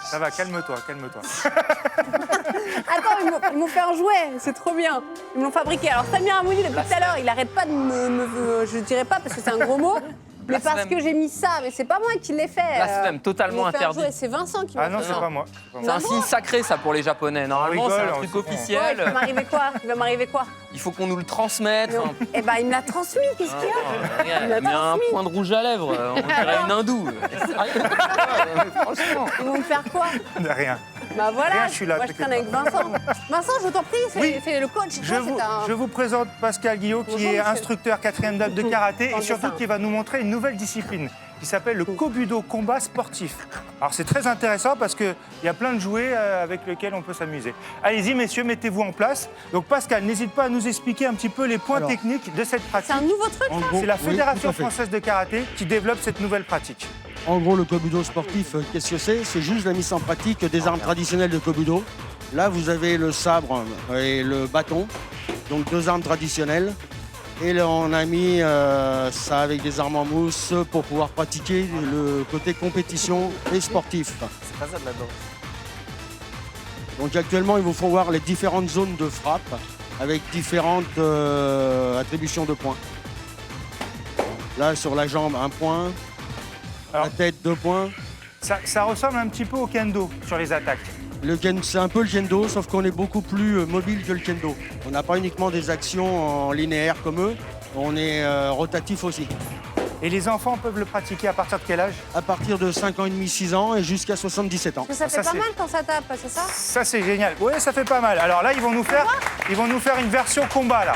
Ça va, calme-toi, calme-toi. Attends, ils m'ont fait un jouet, c'est trop bien. Ils me l'ont fabriqué. Alors Samir Amouni, depuis tout à l'heure, il arrête pas de je dirais pas parce que c'est un gros mot, mais parce que j'ai mis ça. Mais c'est pas moi qui l'ai fait. Blasphème, totalement interdit. C'est Vincent qui m'a Ah non, fait c'est ça. pas moi. C'est un signe sacré, ça, pour les Japonais. Normalement, c'est un truc Ouais, officiel. il va m'arriver quoi? Il va m'arriver quoi? Il faut qu'on nous le transmette. Eh ben, il me l'a transmis, qu'est-ce qu'il y a? Il a un point de rouge à lèvres. On dirait une hindoue. Franchement. Ils vont me faire quoi? De rien. Bah voilà, Rien, je suis là, moi je t'inquiète traîne avec Vincent. Vincent, je t'en prie, Oui. fais le coach. Je vous présente Pascal Guillot, qui Bonjour, est monsieur. instructeur 4e date de karaté Dans et le surtout dessin. qui va nous montrer une nouvelle discipline qui s'appelle le Kobudo, combat sportif. Alors c'est très intéressant parce qu'il y a plein de jouets avec lesquels on peut s'amuser. Allez-y messieurs, mettez-vous en place. Donc Pascal, n'hésite pas à nous expliquer un petit peu les points techniques de cette pratique. C'est un nouveau truc, En ça? gros, C'est la oui, Fédération tout à fait. française de karaté qui développe cette nouvelle pratique. En gros, le kobudo sportif, qu'est-ce que c'est? C'est juste la mise en pratique des armes traditionnelles de kobudo. Là, vous avez le sabre et le bâton, donc deux armes traditionnelles. Et là, on a mis ça avec des armes en mousse pour pouvoir pratiquer le côté compétition et sportif. C'est pas ça de la danse. Donc actuellement, il vous faut voir les différentes zones de frappe avec différentes attributions de points. Là, sur la jambe, 1 point. Alors- La tête, 2 points. Ça ressemble un petit peu au kendo sur les attaques. C'est un peu le kendo, sauf qu'on est beaucoup plus mobile que le kendo. On n'a pas uniquement des actions en linéaire comme eux, on est rotatif aussi. Et les enfants peuvent le pratiquer à partir de quel âge? À partir de 5 ans et demi, 6 ans et jusqu'à 77 ans. Parce que ça Ça, fait pas c'est- mal quand ça tape, c'est ça? Ça c'est génial. Oui, ça fait pas mal. Alors là, ils vont nous faire une version combat là.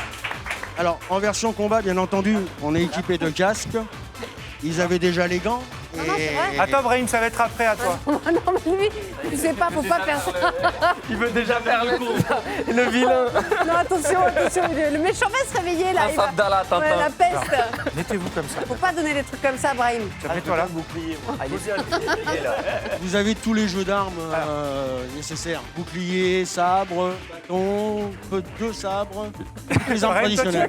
Alors, en version combat, bien entendu, on est équipé de casques. Ils avaient déjà les gants. Non, non, c'est vrai. Attends Brahim, ça va être après à toi. Non, mais lui, tu sais pas, faut pas faire ça. Il veut déjà faire le vilain. Non, attention, attention, le méchant va se réveiller là. Un il va- Abdallah, Tintin. Ouais, la peste. Mettez-vous comme ça. Faut pas donner des trucs comme ça, Brahim. Mets-toi là. Vous avez tous les jeux d'armes nécessaires. Bouclier, sabre, bâton, deux sabres, toutes les armes Brahim, toi, tu vas traditionnelles.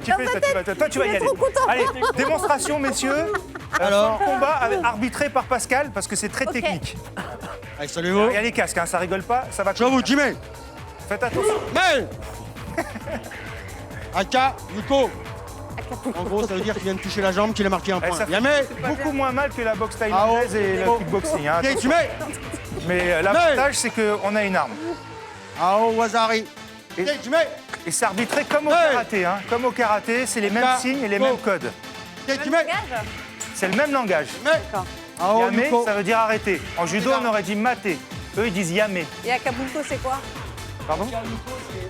kiffer, toi, tu vas y Il est aller. trop content. Allez, démonstration, messieurs. Alors- Combat arbitré par Pascal parce que c'est très Ok. technique. Allez, salut-vous. Il y a les casques, hein, ça rigole pas, ça va. Je vous, Jimmy. Faites attention. Mais Aka, Yuko. En gros, ça veut dire qu'il vient de toucher la jambe, qu'il a marqué un Eh, point. ça fait Yamé. beaucoup moins mal que la boxe thaïlandaise et le Ao. kickboxing. Hein, Ok, attention. Jimmy. Mais l'avantage, c'est qu'on a une arme. Ao Wazari. Et- Ok, Jimmy. Et c'est arbitré comme au Hey. karaté. Hein. Comme au karaté, c'est les mêmes Aka, signes et les Go. mêmes codes. Ok, Jimmy. C'est le même langage. Yamé. Ao Yame, Yuko. ça veut dire arrêter. En judo, on aurait dit mater. Eux, ils disent yame. Et Acapulco, c'est quoi? Pardon?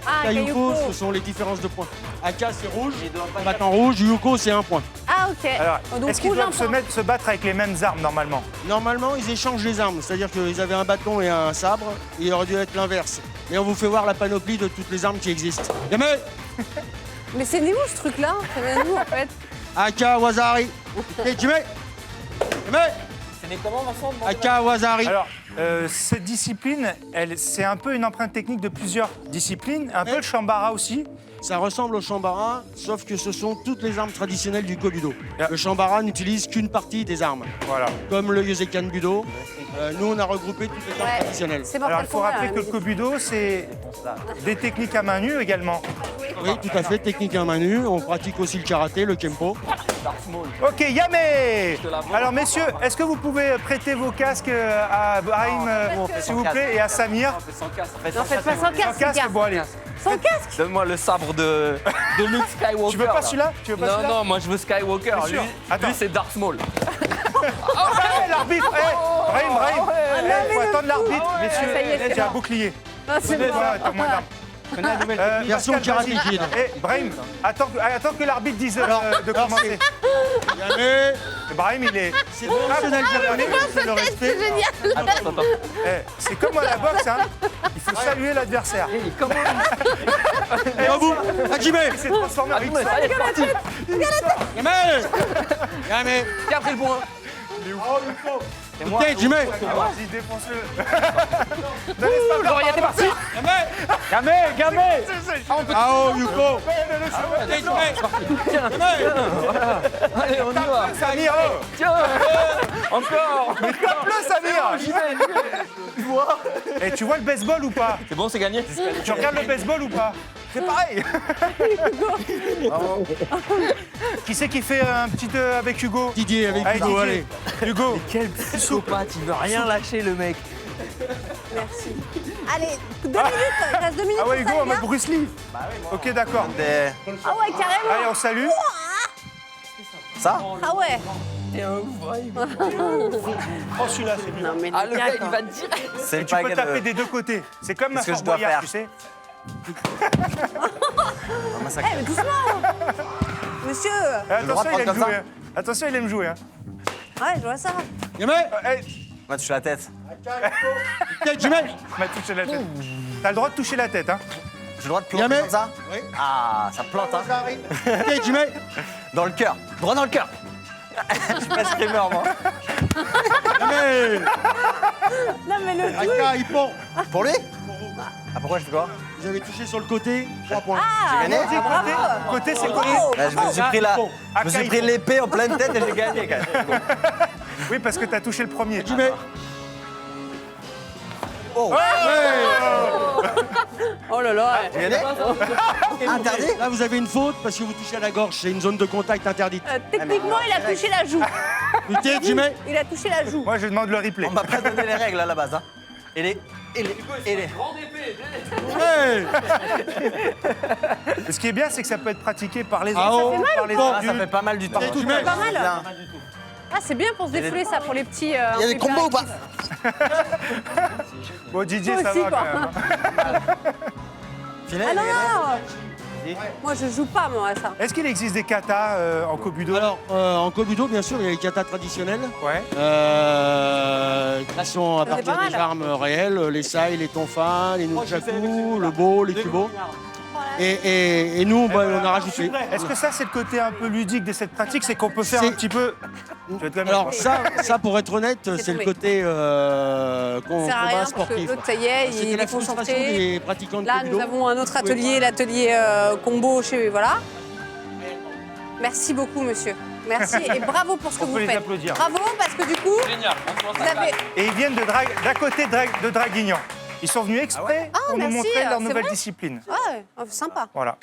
Ah, Yuko, Kayuko. ce sont les différences de points. Aka, c'est rouge. Maintenant rouge. Yuko, c'est 1 point. Ah, ok. Alors, Oh, donc est-ce qu'ils rouge, un doivent se, point. se battre avec les mêmes armes normalement? Normalement, ils échangent les armes. C'est-à-dire qu'ils avaient un bâton et un sabre. Il aurait dû être l'inverse. Mais on vous fait voir la panoplie de toutes les armes qui existent. Yamé. Mais c'est né où ce truc-là? Ça vient d'où en fait? Aka, Wazari. Ok, Jimmy. Yamé. C'est né comment, Vincent? Aka, Wazari. Alors, cette discipline, c'est un peu une empreinte technique de plusieurs disciplines, un peu le shambara aussi. Ça ressemble au shambara, sauf que ce sont toutes les armes traditionnelles du Kobudo. Ah. Le shambara n'utilise qu'une partie des armes, Voilà. comme le Yosekan Budo. Nous, on a regroupé toutes les armes Ouais. traditionnelles. C'est Alors, mortel il faut combat, rappeler là, que le kobudo, c'est des techniques à main nue également. Oui, tout à fait, technique à main nue. On pratique aussi le karaté, le kempo. Ok, Yamé. te la vends. Alors, messieurs, est-ce que vous pouvez prêter vos casques à Brahim, s'il vous plaît, et à Samir? Sans casque. Non, faites pas sans Sans casque, les casque, gars. bon, allez. Sans casque? Donne-moi le sabre de Luke Skywalker. Tu veux pas là. celui-là? Tu veux pas Non, celui-là? non, moi je veux Skywalker. Bien Lui, sûr. Attends. lui c'est Darth Maul. Ah, l'arbitre. Brahim. Faut attendre l'arbitre, ça y est, messieurs. c'est J'ai un bon. bouclier. Ah, c'est bon. Voilà, t'as moins d'armes. Version Pascal, Karate vas-y. Kid. Brahim, attends que l'arbitre dise de alors, commencer. Yamé. Brahim, il est. C'est professionnel japonais, c'est le respect. Attends. C'est comme à la boxe, hein. Il faut saluer l'adversaire. Comment Et au bout, Hajime. Il s'est transformé en Ah, mais Rickson. ça y est, c'est parti. Yamé. Yamé. Qui a pris le point? C'est moi. Ok, Jimmy. Vas-y, défonce-le. Ne laisse pas Genre, il était parti. Gamé. Ah, Yuko. Allez, on y va. Samir, Tiens. Encore. tape-le, Samir. Et tu vois le baseball ou pas? C'est bon, c'est gagné. Tu regardes le baseball ou pas? C'est pareil. Qui c'est qui fait un petit avec Hugo? Didier avec Allez, Hugo, Didier. allez. Hugo. Quel psychopathe, il veut rien lâcher, le mec. Merci. Allez, 2 minutes, il reste 2 minutes. Ah ouais, pour Hugo, en Samir. mode Bruce Lee. Ok, d'accord. Ah ouais, carrément. Allez, on salue. Ça? Ah ouais. Oh, celui-là, c'est bien. Non, mais Ah, les le gars, gars, il quand- va direct. Et tu peux taper des deux côtés. C'est comme ma Qu'est-ce que Fort je dois Boyard, faire? tu sais. Eh, mais doucement. Monsieur. Attention, il aime comme ça. jouer. Attention, il aime jouer. Hein. Ouais, je vois ça. Jimmy. On va toucher la tête. Ok, Jimmy. Il m'a touché la tête. T'as le droit de toucher la tête, hein. J'ai le droit de planter Gamé. comme ça? Oui. Ah, ça plante, hein. Ok, Jimmy. Dans le cœur. Droit dans le cœur. Je suis pas screamer, moi. Jimmy. Non, mais le truc. Aka, il pond. Pour lui? Ah, pourquoi je fais quoi? Vous avez touché sur le côté, 3 points. Ah, J'ai gagné? bon, bravo. Côté, c'est côté. Bravo. Bah, je me suis pris la... Bon. Je me suis pris l'épée en pleine tête et j'ai gagné, quand même. Oui, parce que t'as touché le premier. Jimmy. Oh! Oh là là. J'ai gagné? Interdit? Là, vous avez une faute parce que vous touchez à la gorge. C'est une zone de contact interdite. Techniquement, il a touché la joue. Ok, Jimmy. Il a touché la joue. Moi, je demande le replay. On m'a pas donné les règles à la base, hein. Et les... Hey. Ce qui est bien, c'est que ça peut être pratiqué par les Ah, enfants, oh. par les Bon. Ah, ça fait pas mal du temps. Ok, Jimmy. Pas mal. Bien. Ah, c'est bien pour se défouler ça, pour les petits. Il y a des combos ou pas? Bon, Didier, Toi ça aussi, va quoi. quand même. Filet, Ah non, il a gagné. non. Moi, je joue pas, moi, à ça. Est-ce qu'il existe des katas en kobudo? Alors, en kobudo, bien sûr, il y a les katas traditionnels Ouais. qui sont à Ça, c'est partir pas mal. des armes réelles, les sai, les tonfa, les nunchaku, le bo, les kubo. Et nous, bah, on a rajouté. Est-ce que ça, c'est le côté un peu ludique de cette pratique? C'est qu'on peut faire C'est- un petit peu. Tu vas te calmer, Alors quoi. ça, pour être honnête, c'est le tombé. côté Ça sert à combat rien parce que sportif. l'autre, ça y est, C'était il la est frustration concentré. des pratiquants de Là, kobudo. nous avons un autre atelier, l'atelier combo chez. Voilà. Merci beaucoup, monsieur. Merci et bravo pour ce que On vous peut les faites. applaudir. Bravo, parce que du coup, Génial. vous avez. Et ils viennent d'à côté de Draguignan. Ils sont venus exprès pour nous merci, montrer leur c'est nouvelle vrai discipline. Ah, ouais, sympa. Voilà.